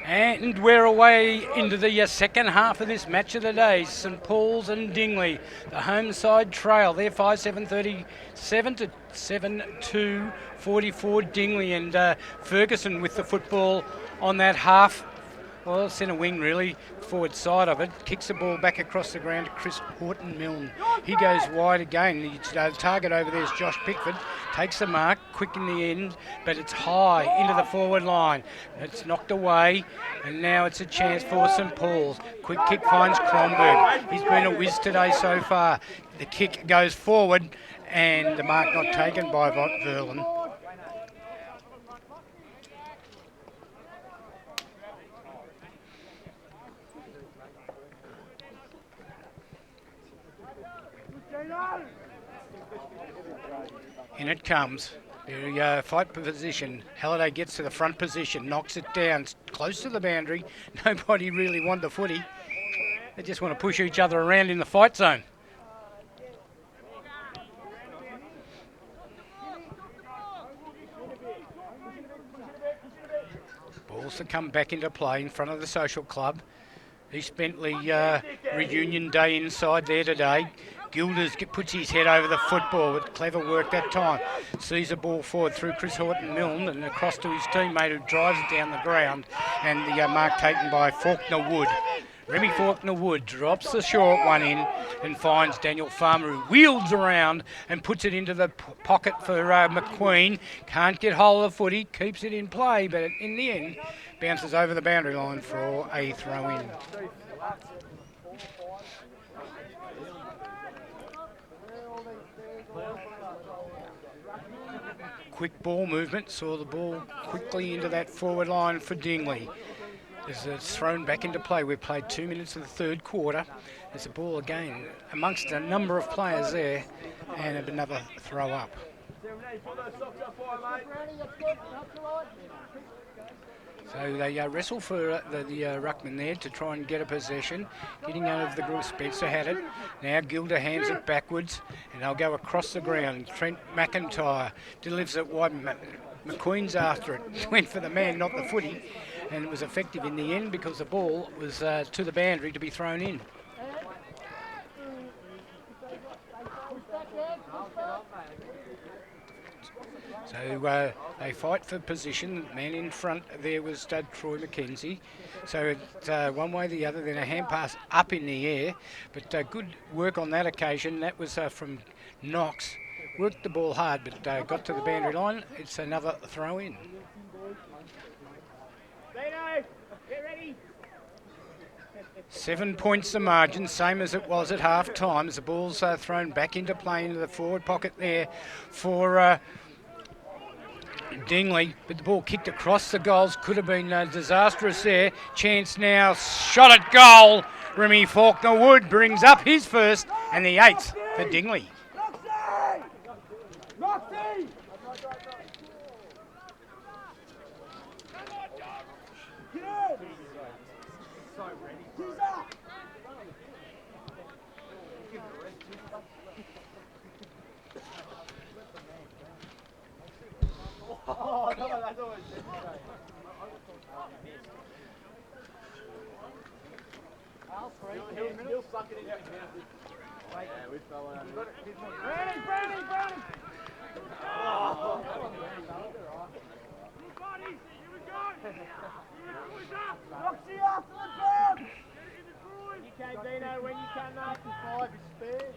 And we're away into the second half of this match of the day. St Paul's and Dingley, the home side trail. They're 5-7-37 to 7-2-44 Dingley, and Ferguson with the football on that half. Well, centre wing really, forward side of it. Kicks the ball back across the ground to Chris Horton-Milne. He goes wide again. The target over there is Josh Pickford. Takes the mark, quick in the end, but it's high into the forward line. It's knocked away, and now it's a chance for St Paul's. Quick kick finds Kronberg. He's been a whiz today so far. The kick goes forward, and the mark not taken by Verlin. In it comes. The fight position. Halliday gets to the front position, knocks it down, close to the boundary. Nobody really won the footy. They just want to push each other around in the fight zone. Balls to come back into play in front of the social club. East Bentley reunion day inside there today. Gilders puts his head over the football with clever work that time. Sees the ball forward through Chris Horton-Milne and across to his teammate who drives it down the ground. And the mark taken by Faulkner Wood. Remy Faulkner Wood drops the short one in and finds Daniel Farmer, who wheels around and puts it into the pocket for McQueen. Can't get hold of the footy, keeps it in play, but in the end bounces over the boundary line for a throw-in. Quick ball movement, saw the ball quickly into that forward line for Dingley. As it's thrown back into play, we've played 2 minutes of the third quarter. There's a ball again amongst a number of players there, and another throw up. So they wrestle for the ruckman there to try and get a possession. Getting out of the group, Spencer had it. Now Gilder hands it backwards, and they'll go across the ground. Trent McIntyre delivers it wide. McQueen's after it. Went for the man, not the footy, and it was effective in the end because the ball was to the boundary to be thrown in. So they fight for position. The man in front there was Troy McKenzie. So it's one way or the other, then a hand pass up in the air. But good work on that occasion. That was from Knox. Worked the ball hard, but got to the boundary line. It's another throw in. Get ready. 7 points the margin, same as it was at half time. As the ball's thrown back into play into the forward pocket there for Dingley, but the ball kicked across the goals. Could have been disastrous there. Chance now, shot at goal. Remy Faulkner Wood brings up his first and the 8th for Dingley. He'll suck it in. Brownie! Roxy after the ball! You came, Dino, when you come up to 5 is spare.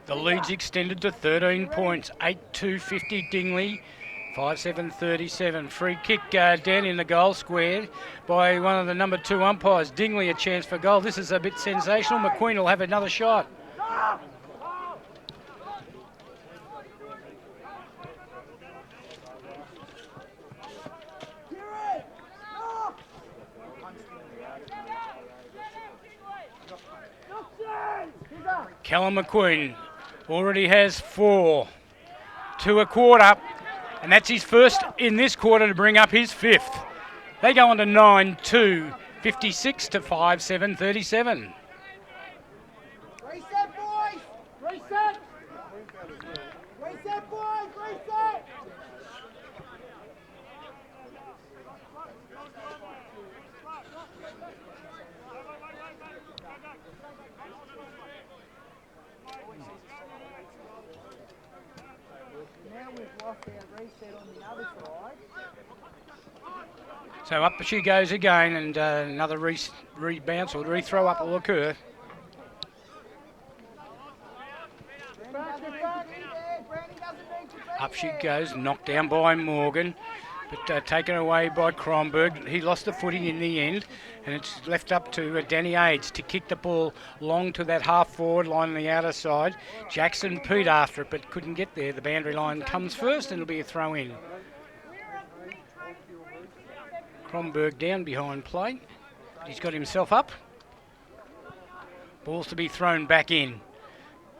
The lead's extended to 13 points. 8-2-50 Dingley. 5-7-37. Free kick down in the goal square by one of the number 2 umpires. Dingley a chance for goal. This is a bit sensational. McQueen will have another shot. Callum McQueen already has 4 to a quarter, and that's his first in this quarter to bring up his 5th. They go on to 9-2, 56 to 5-7-37. Reset, boys! Reset! Reset, boys! Reset! Now we've lost our reset on the other side. So up she goes again, and another rebounce or re-throw up will occur. Up she goes, knocked down by Morgan, but taken away by Kronberg. He lost the footing in the end, and it's left up to Danny Aids to kick the ball long to that half-forward line on the outer side. Jackson Pete after it, but couldn't get there. The boundary line comes first, and it'll be a throw-in. Kronberg down behind play. He's got himself up. Ball's to be thrown back in.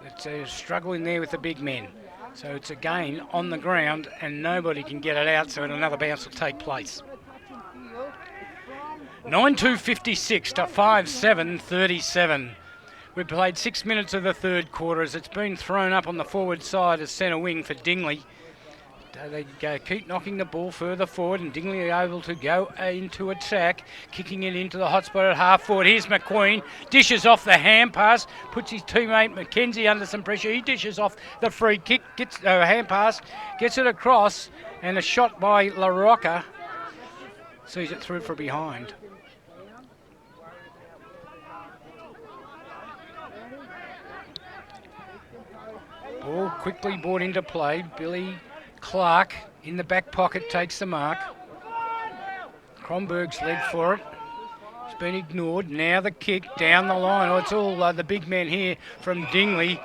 It's a struggle in there with the big men. So it's again on the ground and nobody can get it out, so another bounce will take place. 9-2-56 to 5-7-37. We've played 6 minutes of the third quarter as it's been thrown up on the forward side as centre wing for Dingley. They keep knocking the ball further forward, and Dingley are able to go into attack, kicking it into the hot spot at half forward. Here's McQueen, dishes off the hand pass, puts his teammate McKenzie under some pressure. He dishes off the free kick, gets hand pass, gets it across, and a shot by LaRocca sees it through for behind. Ball quickly brought into play. Billy Clark in the back pocket takes the mark. Kronberg's led for it. It's been ignored. Now the kick down the line. Oh, it's all the big men here from Dingley.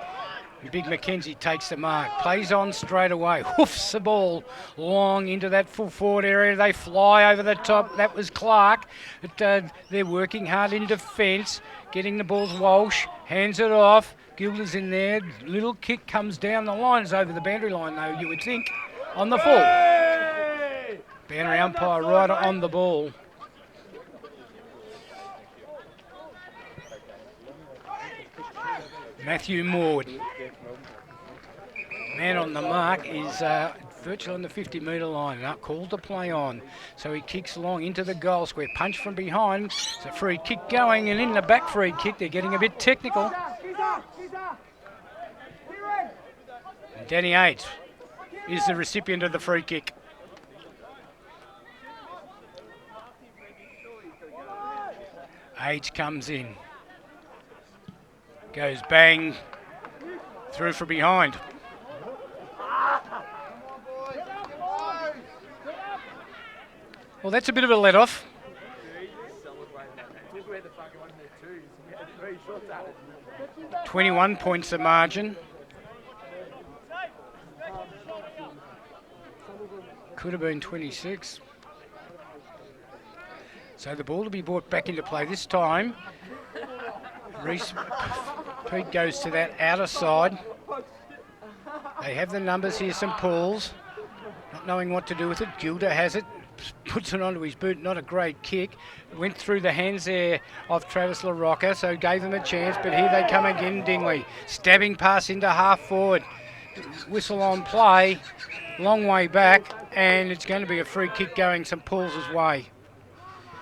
Big McKenzie takes the mark. Plays on straight away. Hoofs the ball long into that full forward area. They fly over the top. That was Clark. But, they're working hard in defence. Getting the ball's Walsh. Hands it off. Gilda's in there. Little kick comes down the lines over the boundary line, though, you would think. On the full. Boundary umpire right on the ball. Matthew Maud. Man on the mark is virtually on the 50-metre line. Now called to play on. So he kicks along into the goal square. Punch from behind. It's a free kick going, and in the back free kick, they're getting a bit technical. And Danny Yates is the recipient of the free kick. Age comes in. Goes bang through from behind. Well, that's a bit of a let-off. 21 points the margin. Could have been 26. So the ball to be brought back into play this time. Reese Pete goes to that outer side. They have the numbers here, St Paul's. Not knowing what to do with it. Gilda has it. Puts it onto his boot. Not a great kick. Went through the hands there of Travis LaRocca, so gave them a chance. But here they come again, Dingley. Stabbing pass into half forward. Whistle on play. Long way back. And it's going to be a free kick going St Paul's way.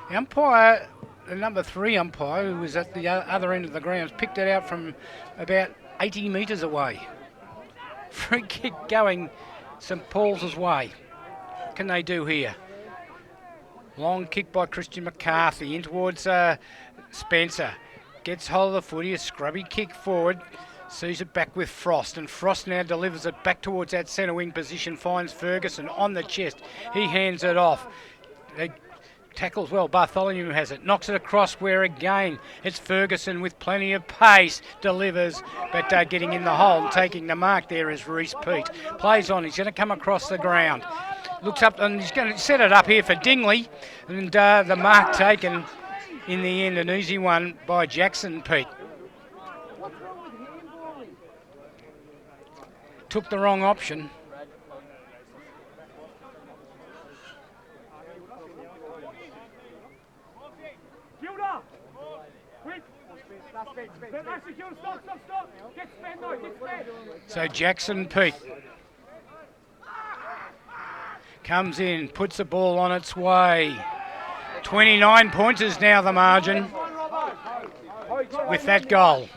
The umpire, the number 3 umpire, who was at the other end of the grounds, picked it out from about 80 metres away. Free kick going St Paul's way. What can they do here? Long kick by Christian McCarthy in towards Spencer. Gets hold of the footy, a scrubby kick forward. Sees it back with Frost, and Frost now delivers it back towards that centre wing position. Finds Ferguson on the chest. He hands it off. They tackles well. Bartholomew has it. Knocks it across where again. It's Ferguson with plenty of pace. Delivers, but getting in the hole and taking the mark there is Reese Pete. Plays on. He's going to come across the ground. Looks up and he's going to set it up here for Dingley. And the mark taken in the end. An easy one by Jackson Pete. Took the wrong option. So Jackson Pete comes in, puts the ball on its way. 29 points is now the margin with that goal.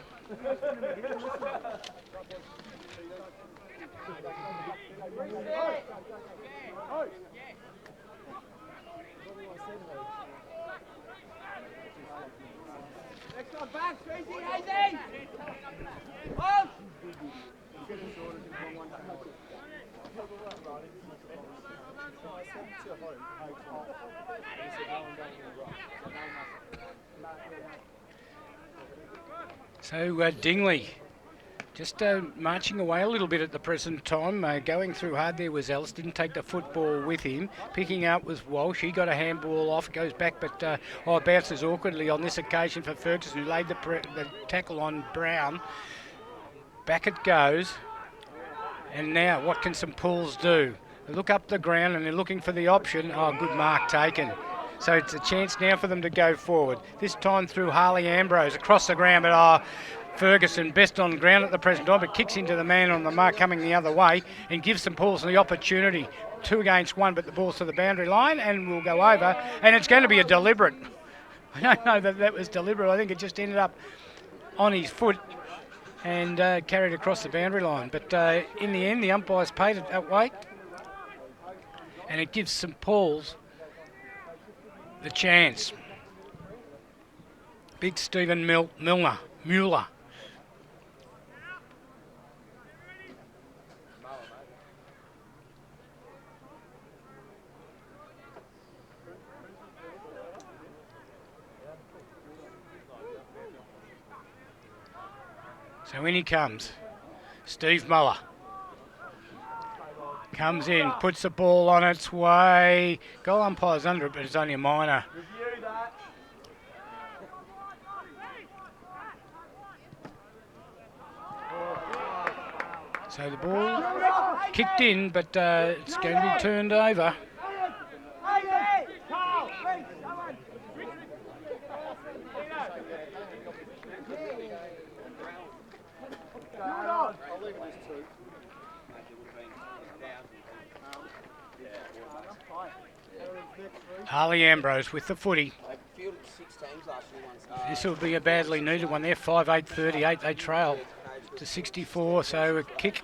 So Dingley just marching away a little bit at the present time. Going through hard there was Ellis, didn't take the football with him. Picking up was Walsh. He got a handball off, goes back, but bounces awkwardly on this occasion for Ferguson, who laid the tackle on Brown. Back it goes. And now what can St Paul's do? They look up the ground and they're looking for the option. Oh, good mark taken. So it's a chance now for them to go forward. This time through Harley Ambrose across the ground, but Ferguson best on ground at the present time, but kicks into the man on the mark coming the other way and gives St Paul's the opportunity. 2 against 1, but the ball's to the boundary line and will go over. And it's going to be a deliberate. I don't know that was deliberate. I think it just ended up on his foot and carried across the boundary line. But in the end, the umpires paid it that way. And it gives St Paul's the chance. Big Stephen Mueller. So in he comes. Steve Muller. Comes in, puts the ball on its way. Goal umpire's under it, but it's only a minor. Review that. So the ball kicked in, but it's going to be turned over. Harley Ambrose with the footy. This will be a badly needed one there. 5-8-38. They trail to 64. So a kick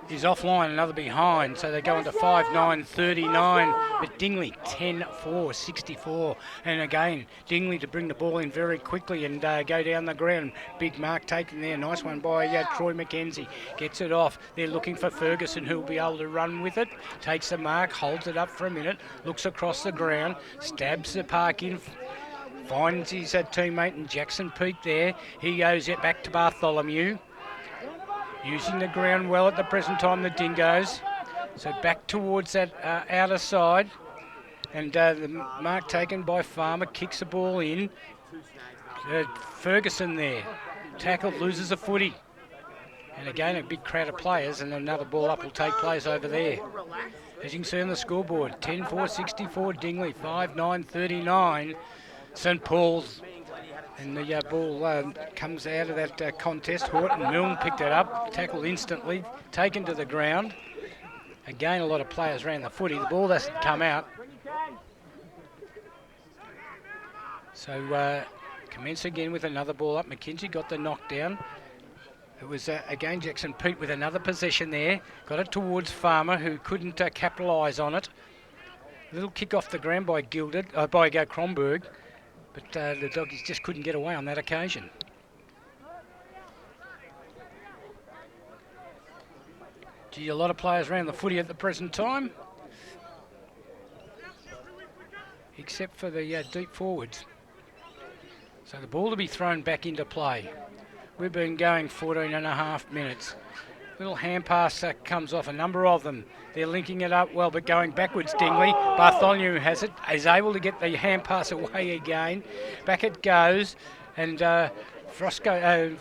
is offline, another behind. So they go into 5-9-39. But Dingley 10-4, 64. And again, Dingley to bring the ball in very quickly and go down the ground. Big mark taken there. Nice one by Troy McKenzie. Gets it off. They're looking for Ferguson, who will be able to run with it. Takes the mark, holds it up for a minute, looks across the ground, stabs the park in, finds his teammate and Jackson Pete there. He goes back to Bartholomew. Using the ground well at the present time, the Dingoes. So back towards that outer side. And the mark taken by Farmer, kicks the ball in. Ferguson there. Tackled, loses the footy. And again, a big crowd of players, and another ball up will take place over there. As you can see on the scoreboard, 10-4, 64 Dingley, 5-9-39 St Paul's. And the ball comes out of that contest. Horton Milne picked it up, tackled instantly, taken to the ground. Again, a lot of players ran the footy. The ball doesn't come out. So commence again with another ball up. McKenzie got the knockdown. It was, again, Jackson Pete with another possession there. Got it towards Farmer, who couldn't capitalise on it. A little kick off the ground by Kronberg. But the Doggies just couldn't get away on that occasion. Gee, a lot of players around the footy at the present time. Except for the deep forwards. So the ball to be thrown back into play. We've been going 14 and a half minutes. Little hand pass comes off, a number of them. They're linking it up well, but going backwards, Dingley. Bartholomew has it, is able to get the hand pass away again. Back it goes, and Frosco,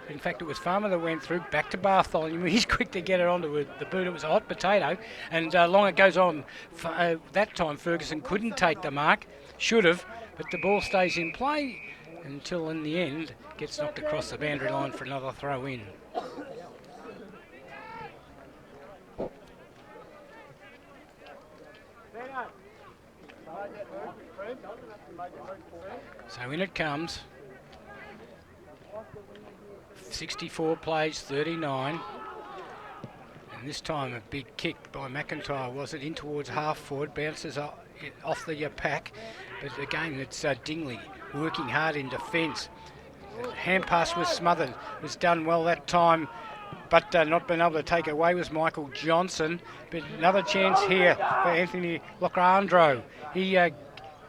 in fact, it was Farmer that went through, back to Bartholomew. He's quick to get it onto the boot. It was a hot potato, and long it goes on. That time, Ferguson couldn't take the mark. Should have, but the ball stays in play. until in the end gets knocked across the boundary line for another throw in. So in it comes. 64 plays 39. And this time a big kick by McIntyre, was it, in towards half forward, bounces off the pack. But again, it's Dingley working hard in defence. Hand pass was smothered, was done well that time, but not been able to take away was Michael Johnson. But another chance here for Anthony Locrandro. He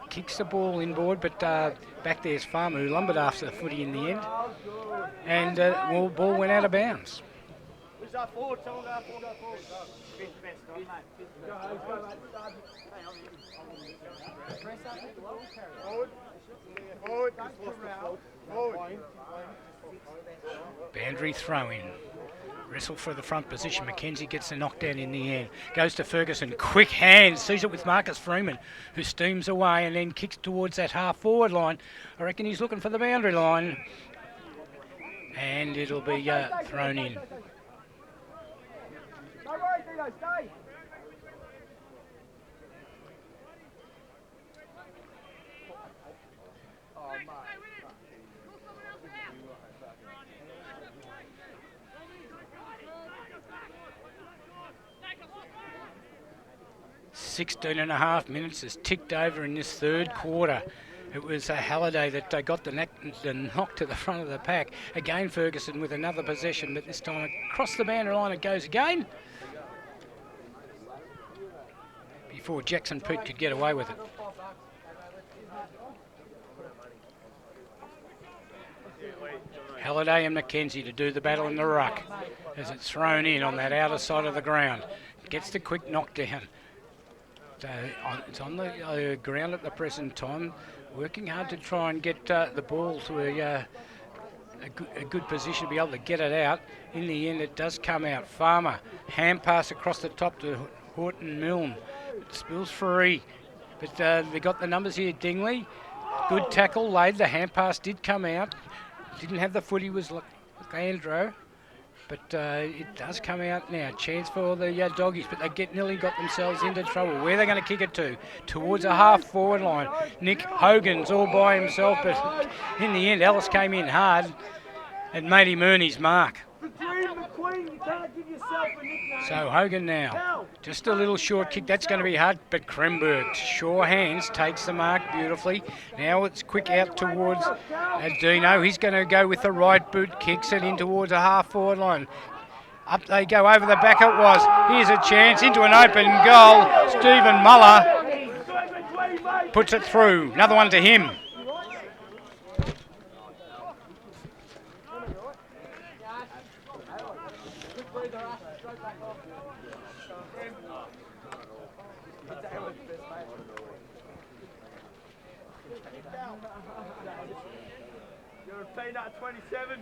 kicks the ball inboard, but back there's Farmer, who lumbered after the footy in the end. And the ball went out of bounds. Boundary throw in. Wrestle for the front position. Mackenzie gets the knockdown in the end. Goes to Ferguson. Quick hands. Sees it with Marcus Freeman, who steams away and then kicks towards that half forward line. I reckon he's looking for the boundary line. And it'll be thrown in. Stay. 16 and a half minutes has ticked over in this third quarter. It was Halliday that got the knock to the front of the pack. Again, Ferguson with another possession, but this time across the boundary line it goes again. Before Jackson Pete could get away with it. Halliday and Mackenzie to do the battle in the ruck as it's thrown in on that outer side of the ground. Gets the quick knockdown. It's on the ground at the present time, working hard to try and get the ball to a good position to be able to get it out. In the end, it does come out. Farmer, hand pass across the top to Horton Milne. It spills free, but they got the numbers here. Dingley, good tackle laid. The hand pass did come out. Didn't have the footy, was Andrew. But it does come out now. Chance for the doggies, but they nearly got themselves into trouble. Where are they going to kick it to? Towards a half-forward line. Nick Hogan's all by himself, but in the end, Ellis came in hard and made him earn his mark. So Hogan now, just a little short kick. That's going to be hard, but Kremberg, sure hands, takes the mark beautifully. Now it's quick out towards Dino. He's going to go with the right boot, kicks it in towards a half-forward line. Up they go, over the back it was. Here's a chance, into an open goal. Stephen Muller puts it through. Another one to him. You're repeating that 27.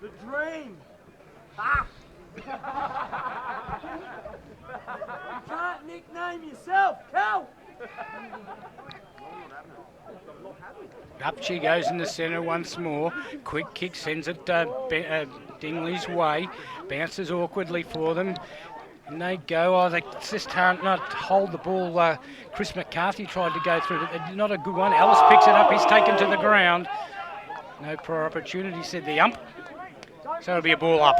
The dream. Ah! You can't nickname yourself, Cal. Up she goes in the centre once more. Quick kick sends it Dingley's way. Bounces awkwardly for them. And they go. Oh, they just can't not hold the ball. Chris McCarthy tried to go through, but not a good one. Ellis picks it up. He's taken to the ground. No prior opportunity, said the ump. So it'll be a ball up.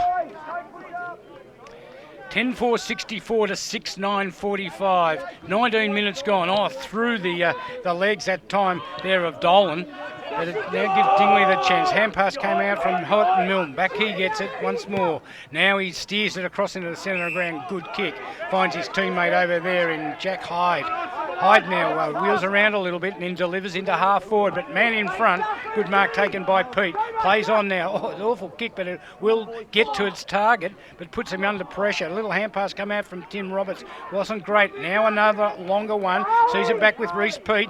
10-4-64 to 6-9-45. 19 minutes gone. Oh, through the legs that time there of Dolan. But it now gives Dingley the chance. Hand pass came out from Horton Milne. Back he gets it once more. Now he steers it across into the centre of the ground. Good kick. Finds his teammate over there in Jack Hyde. Hyde now wheels around a little bit and then delivers into half forward. But man in front. Good mark taken by Pete. Plays on now. Oh, an awful kick, but it will get to its target, but puts him under pressure. A little hand pass come out from Tim Roberts. Wasn't great. Now another longer one. Sees it back with Reece Pete.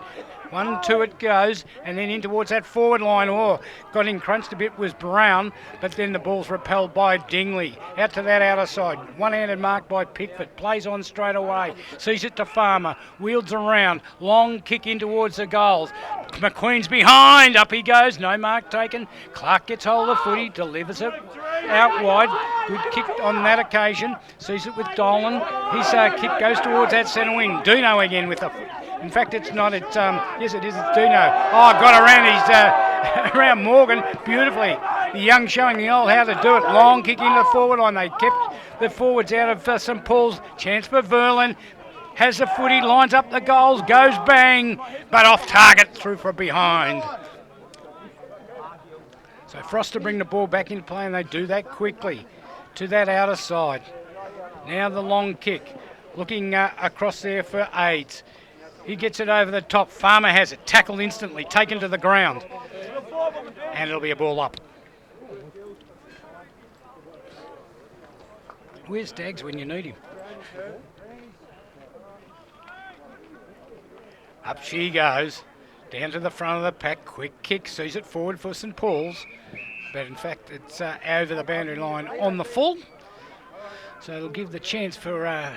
1-2 it goes, and then in towards that forward line. Oh, got encrunched a bit was Brown, but then the ball's repelled by Dingley. Out to that outer side. One-handed mark by Pickford. Plays on straight away. Sees it to Farmer. Wields around. Long kick in towards the goals. McQueen's behind. Up he goes. No mark taken. Clark gets hold of the footy. Delivers it out wide. Good kick on that occasion. Sees it with Dolan. His kick goes towards that centre wing. Dino again with the... In fact, it's not. It's yes, it is. It's Dino. Oh, got around his around Morgan beautifully. The young showing the old how to do it. Long kick into the forward line. They kept the forwards out of St Paul's. Chance for Verlin. Has the footy. Lines up the goals. Goes bang, but off target. Through for behind. So Frost to bring the ball back into play, and they do that quickly to that outer side. Now the long kick. Looking across there for Aids. He gets it over the top. Farmer has it. Tackled instantly. Taken to the ground. And it'll be a ball up. Where's Dags when you need him? Up she goes. Down to the front of the pack. Quick kick. Sees it forward for St Paul's. But in fact, it's over the boundary line on the full. So it'll give the chance for...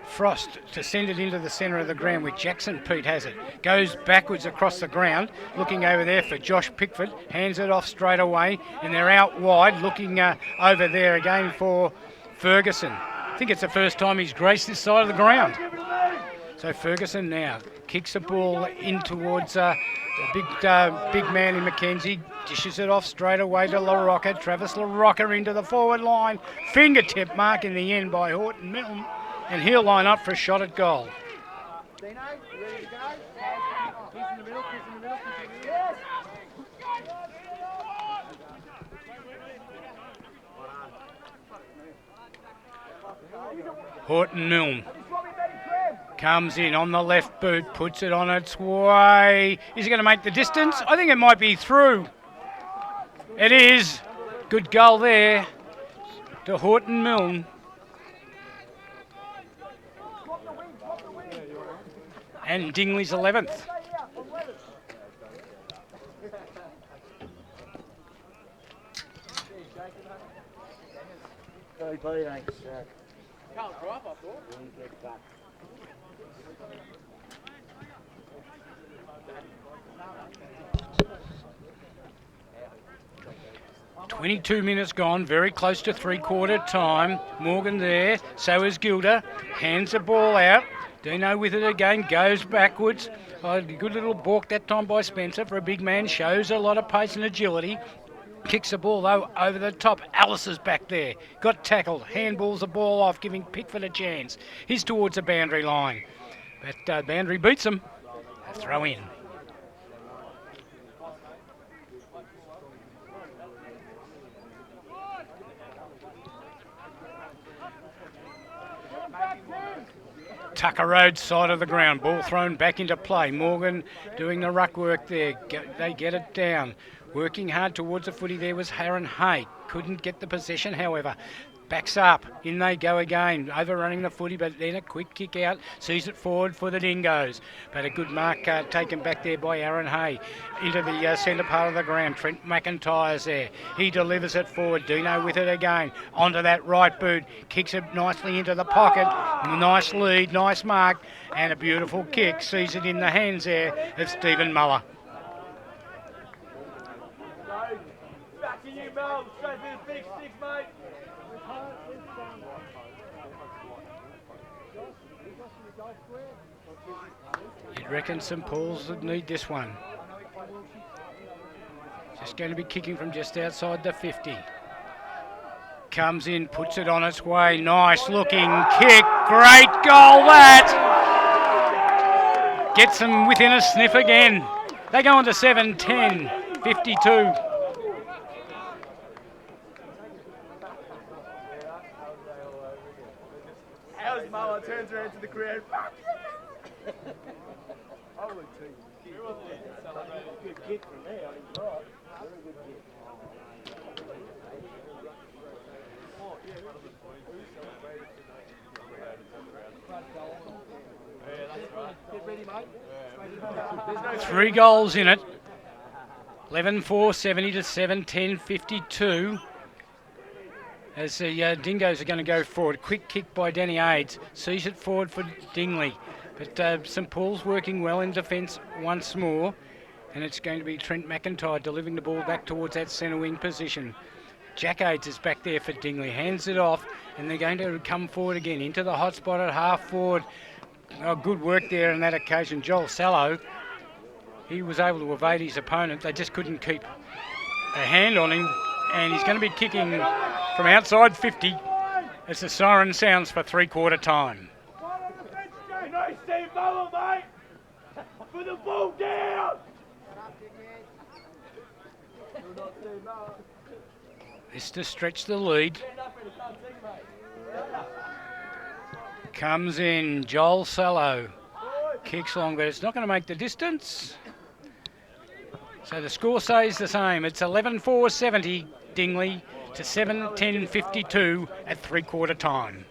Frost to send it into the centre of the ground with Jackson. Pete has it. Goes backwards across the ground. Looking over there for Josh Pickford. Hands it off straight away. And they're out wide. Looking over there again for Ferguson. I think it's the first time he's graced this side of the ground. So Ferguson now kicks the ball in towards the big man in Mackenzie. Dishes it off straight away to LaRocca. Travis LaRocca into the forward line. Fingertip mark in the end by Horton Milton. And he'll line up for a shot at goal. Dino, you ready to go? He's in the middle, he's in the middle, he's in the middle. Horton Milne comes in on the left boot, puts it on its way. Is he going to make the distance? I think it might be through. It is. Good goal there to Horton Milne. And Dingley's 11th. Can't drop, I thought. 22 minutes gone, very close to three-quarter time. Morgan there, so is Gilda. Hands the ball out. Dino with it again, goes backwards. Oh, good little balk that time by Spencer for a big man. Shows a lot of pace and agility. Kicks the ball, though, over the top. Alice is back there. Got tackled. Handballs the ball off, giving Pickford a chance. He's towards the boundary line. But boundary beats him. A throw in. Tucker Road side of the ground. Ball thrown back into play. Morgan doing the ruck work there. They get it down. Working hard towards the footy there was Aaron Hay. Couldn't get the possession, however. Backs up. In they go again. Overrunning the footy, but then a quick kick out. Sees it forward for the Dingoes. But a good mark taken back there by Aaron Hay. Into the centre part of the ground. Trent McIntyre's there. He delivers it forward. Dino with it again. Onto that right boot. Kicks it nicely into the pocket. Nice lead. Nice mark. And a beautiful kick. Sees it in the hands there of Stephen Muller. Back to you, Mel. Straight for the big stick, mate. You'd reckon St Paul's would need this one. Just going to be kicking from just outside the 50. Comes in, puts it on its way. Nice looking kick. Great goal that. Gets them within a sniff again. They go on to 7-10, 52. How's Muller turns around to the crowd. Holy team. Good kick from there. I mean, right. Very good kick. Yeah, that's right. Get ready, mate. 3 goals in it. 11-4-70 to 7-10-52. As the Dingoes are going to go forward. Quick kick by Danny Aids. Sees it forward for Dingley. But St Paul's working well in defence once more. And it's going to be Trent McIntyre delivering the ball back towards that centre wing position. Jack Aids is back there for Dingley. Hands it off. And they're going to come forward again into the hot spot at half forward. Oh, good work there on that occasion. Joel Sallow, he was able to evade his opponent. They just couldn't keep a hand on him. And he's going to be kicking from outside 50 as the siren sounds for 3/4 time. Nice Steve Muller, mate! Put the ball down! This to stretch the lead. Comes in, Joel Sallow. Kicks long, but it's not going to make the distance. So the score stays the same. It's 11-4-70 Dingley to 7-10-52 at 3/4 time.